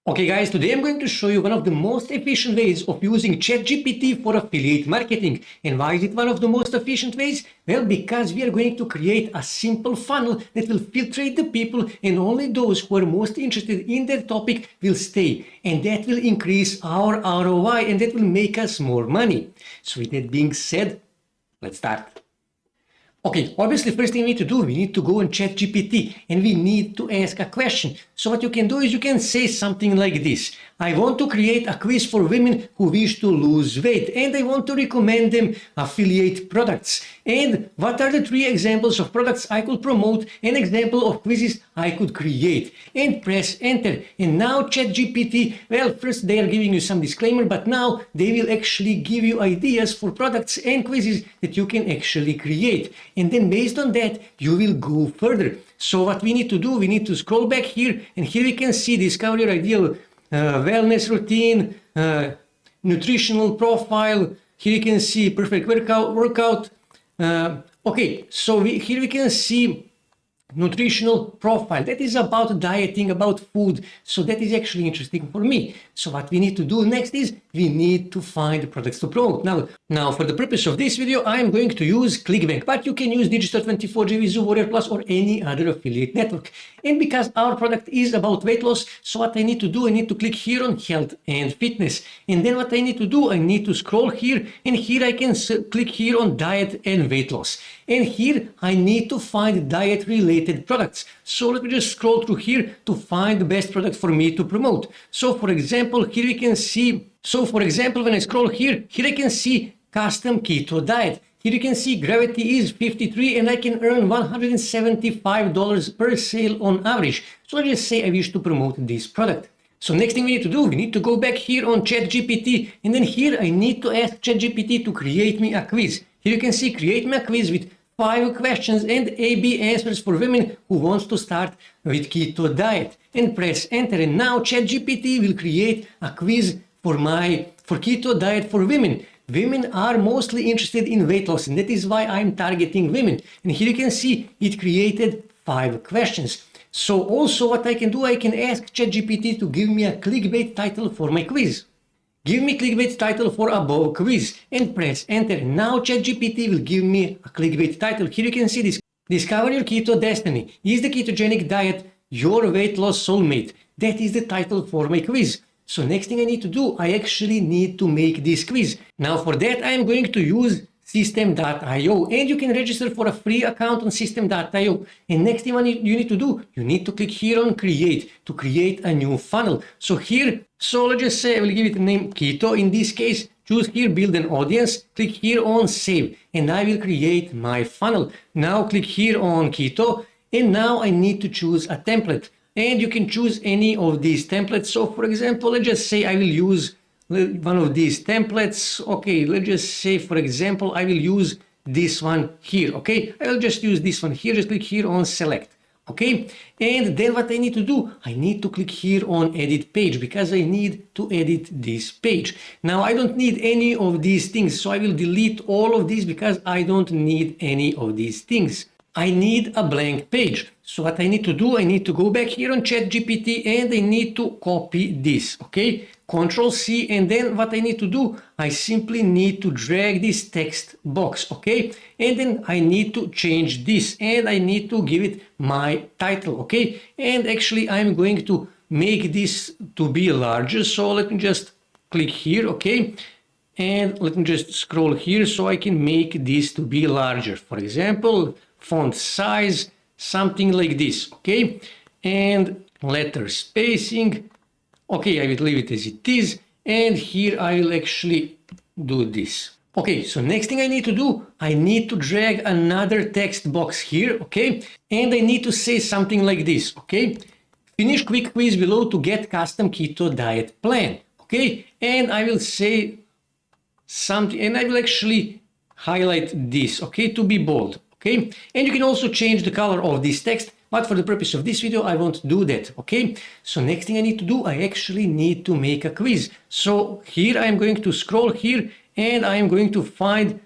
Okay guys, today I'm going to show you one of the most efficient ways of using ChatGPT for affiliate marketing. And why is it one of the most efficient ways? Well, because we are going to create a simple funnel that will filtrate the people, and only those who are most interested in that topic will stay. And that will increase our ROI and that will make us more money. So with that being said, let's start. Okay, obviously first thing we need to do, we need to go on ChatGPT and we need to ask a question. So what you can do is you can say something like this. I want to create a quiz for women who wish to lose weight and I want to recommend them affiliate products. And what are the 3 examples of products I could promote, an example of quizzes I could create, and press enter. And now ChatGPT, well, first they are giving you some disclaimer, but now they will actually give you ideas for products and quizzes that you can actually create. And then based on that, you will go further. So what we need to do, we need to scroll back here, and here we can see discover your ideal wellness routine, nutritional profile. Here you can see perfect workout. Okay, so here we can see nutritional profile. That is about dieting, about food. So that is actually interesting for me. So what we need to do next is we need to find products to promote. Now for the purpose of this video, I am going to use ClickBank, but you can use Digital24, JVZoo, Warrior Plus, or any other affiliate network. And because our product is about weight loss, so what I need to do, I need to click here on health and fitness. And then what I need to do, I need to scroll here, and here I can click here on diet and weight loss. And here I need to find diet related products. So let me just scroll through here to find the best product for me to promote. So for example, here we can see, when I scroll here I can see custom keto diet. Here you can see gravity is 53 and I can earn $175 per sale on average. So let's just say I wish to promote this product. So next thing we need to do, we need to go back here on ChatGPT, and then here I need to ask ChatGPT to create me a quiz. Here you can see create me a quiz with 5 questions and A/B answers for women who wants to start with keto diet, and press enter. And now ChatGPT will create a quiz for keto diet for women. Women are mostly interested in weight loss, and that is why I'm targeting women. And here you can see it created 5 questions. So also what I can do, I can ask ChatGPT to give me a clickbait title for my quiz. Give me clickbait title for above quiz, and press enter. Now ChatGPT will give me a clickbait title. Here you can see this. Discover your keto destiny. Is the ketogenic diet your weight loss soulmate? That is the title for my quiz. So next thing I need to do, I actually need to make this quiz. Now for that I am going to use System.io, and you can register for a free account on System.io. And next thing you need to do, you need to click here on create to create a new funnel. So let's just say I will give it a name keto. In this case, choose here build an audience, click here on save, and I will create my funnel. Now click here on keto, and now I need to choose a template. And you can choose any of these templates. So for example, let's just say I will use one of these templates. Okay, let's just say for example I will use this one here. Okay, I will just use this one here. Just click here on select. Okay, and then what I need to do, I need to click here on edit page because I need to edit this page. Now I don't need any of these things, so I will delete all of these because I don't need any of these things. I need a blank page. So what I need to do, I need to go back here on ChatGPT and I need to copy this. Okay, Control C, and then what I need to do, I simply need to drag this text box. Okay, and then I need to change this and I need to give it my title. Okay, and actually I'm going to make this to be larger. So let me just click here. Okay, and let me just scroll here so I can make this to be larger. For example, font size, something like this. Okay, and letter spacing. Okay, I will leave it as it is, and here I will actually do this. Okay, so next thing I need to do, I need to drag another text box here. Okay, and I need to say something like this. Okay, finish quick quiz below to get custom keto diet plan. Okay, and I will say something, and I will actually highlight this. Okay, to be bold. Okay, and you can also change the color of this text, but for the purpose of this video I won't do that. Okay, so next thing I need to do, I actually need to make a quiz. So here I am going to scroll here and I am going to find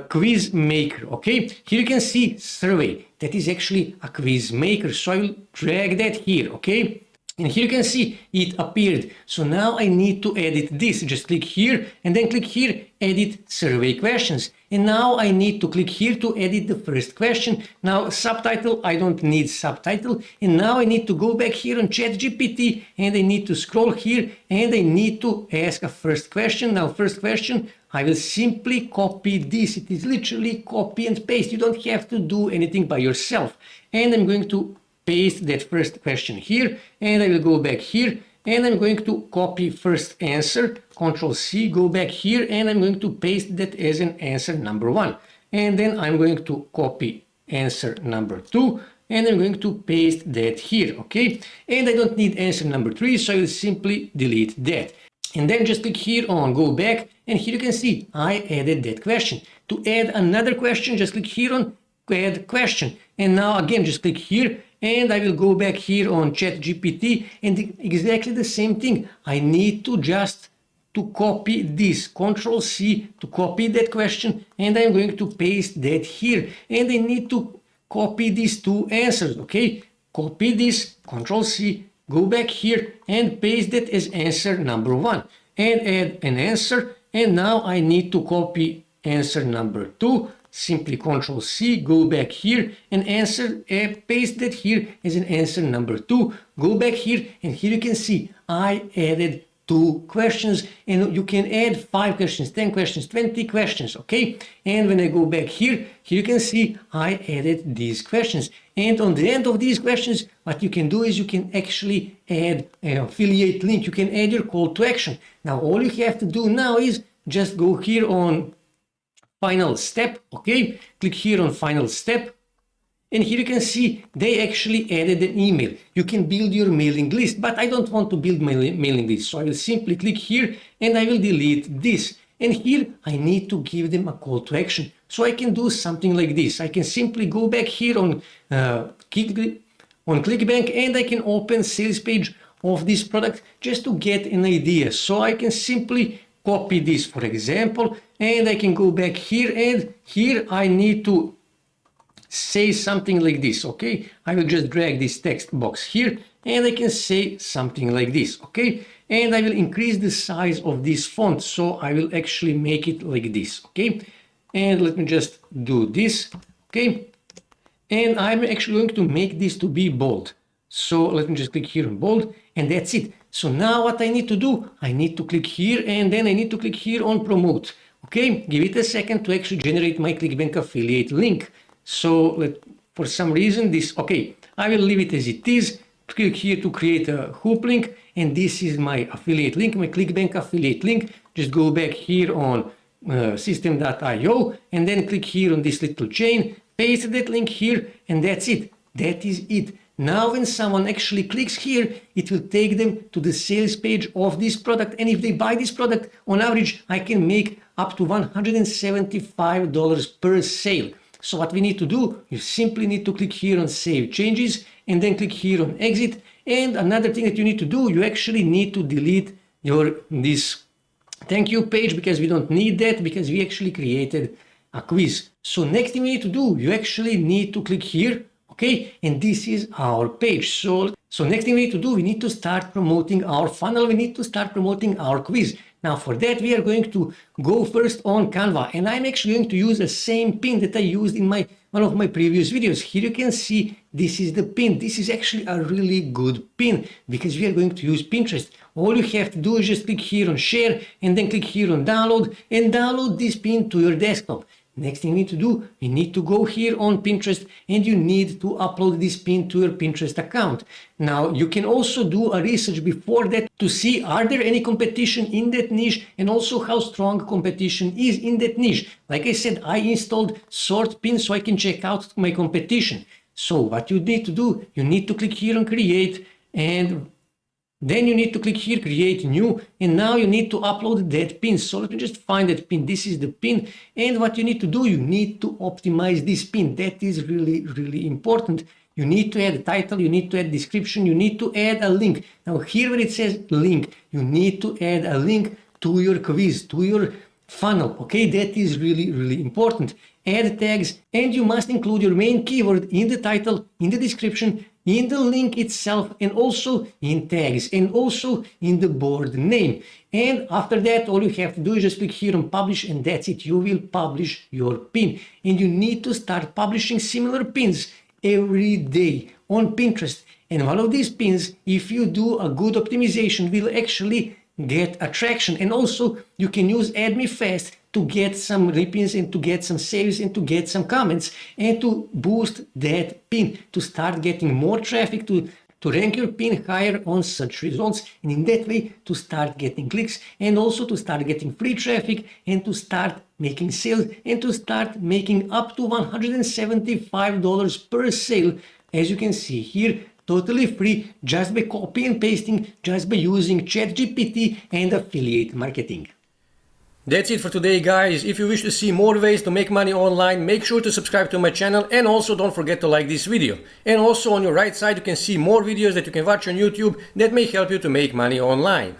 quiz maker. Okay, here you can see survey. That is actually a quiz maker, so I will drag that here. Okay, And here you can see it appeared. So now I need to edit this. Just click here and then click here, edit survey questions. And now I need to click here to edit the first question. Now subtitle, I don't need subtitle. And now I need to go back here on ChatGPT and I need to scroll here and I need to ask a first question. Now first question, I will simply copy this. It is literally copy and paste. You don't have to do anything by yourself. And I'm going to paste that first question here, and I will go back here, and I'm going to copy first answer, Control C, go back here, and I'm going to paste that as an answer number 1. And then I'm going to copy answer number 2, and I'm going to paste that here, okay? And I don't need answer number 3, so I will simply delete that. And then just click here on go back, and here you can see I added that question. To add another question, just click here on add question. And now again, just click here, and I will go back here on ChatGPT and exactly the same thing. I need to just to copy this, Control C to copy that question, and I'm going to paste that here. And I need to copy these two answers, okay? Copy this, Control C, go back here and paste that as answer number 1 and add an answer. And now I need to copy answer number 2. Simply Control C, go back here and paste that here as an answer number 2. Go back here and here you can see I added 2 questions, and you can add 5 questions, 10 questions, 20 questions, okay? And when I go back here you can see I added these questions. And on the end of these questions, what you can do is you can actually add an affiliate link. You can add your call to action. Now all you have to do now is just go here on final step, okay? Click here on final step, and here you can see they actually added an email. You can build your mailing list, but I don't want to build my mailing list, so I will simply click here and I will delete this. And here I need to give them a call to action, so I can do something like this. I can simply go back here on ClickBank and I can open sales page of this product just to get an idea. So I can simply copy this, for example, and I can go back here, and here I need to say something like this, okay? I will just drag this text box here and I can say something like this, okay? And I will increase the size of this font, so I will actually make it like this, okay? And let me just do this, okay? And I'm actually going to make this to be bold. So let me just click here on bold, and that's it. So now what I need to do, I need to click here and then I need to click here on promote. Okay, give it a second to actually generate my ClickBank affiliate link. So for some reason this, okay, I will leave it as it is. Click here to create a hook link, and this is my affiliate link, my ClickBank affiliate link. Just go back here on system.io and then click here on this little chain, paste that link here, and that's it. That is it. Now when someone actually clicks here, it will take them to the sales page of this product, and if they buy this product, on average I can make up to $175 per sale. So what we need to do, you simply need to click here on save changes and then click here on exit. And another thing that you need to do, you actually need to delete this thank you page, because we don't need that, because we actually created a quiz. So next thing we need to do, you actually need to click here. Okay, and this is our page. So next thing we need to do, we need to start promoting our funnel. We need to start promoting our quiz. Now for that, we are going to go first on Canva, and I'm actually going to use the same pin that I used in one of my previous videos. Here you can see this is the pin. This is actually a really good pin because we are going to use Pinterest. All you have to do is just click here on share and then click here on download and download this pin to your desktop. Next thing you need to do, you need to go here on Pinterest and you need to upload this pin to your Pinterest account. Now you can also do a research before that to see are there any competition in that niche and also how strong competition is in that niche. Like I said, I installed sort pin so I can check out my competition. So what you need to do, you need to click here on create, and then you need to click here, create new, and now you need to upload that pin. So let me just find that pin. This is the pin, and what you need to do, you need to optimize this pin. That is really, really important. You need to add a title, you need to add description, you need to add a link. Now here where it says link, you need to add a link to your quiz, to your funnel, okay? That is really, really important. Add tags, and you must include your main keyword in the title, in the description, in the link itself, and also in tags, and also in the board name. And after that, all you have to do is just click here on publish, and that's it. You will publish your pin. And you need to start publishing similar pins every day on Pinterest. And one of these pins, if you do a good optimization, will actually get attraction. And also you can use Add Me Fast to get some repins and to get some saves and to get some comments and to boost that pin, to start getting more traffic, to rank your pin higher on search results, and in that way to start getting clicks, and also to start getting free traffic, and to start making sales, and to start making up to $175 per sale, as you can see here, totally free, just by copy and pasting, just by using ChatGPT and affiliate marketing. That's it for today, guys. If you wish to see more ways to make money online, make sure to subscribe to my channel, and also don't forget to like this video. And also on your right side you can see more videos that you can watch on YouTube that may help you to make money online.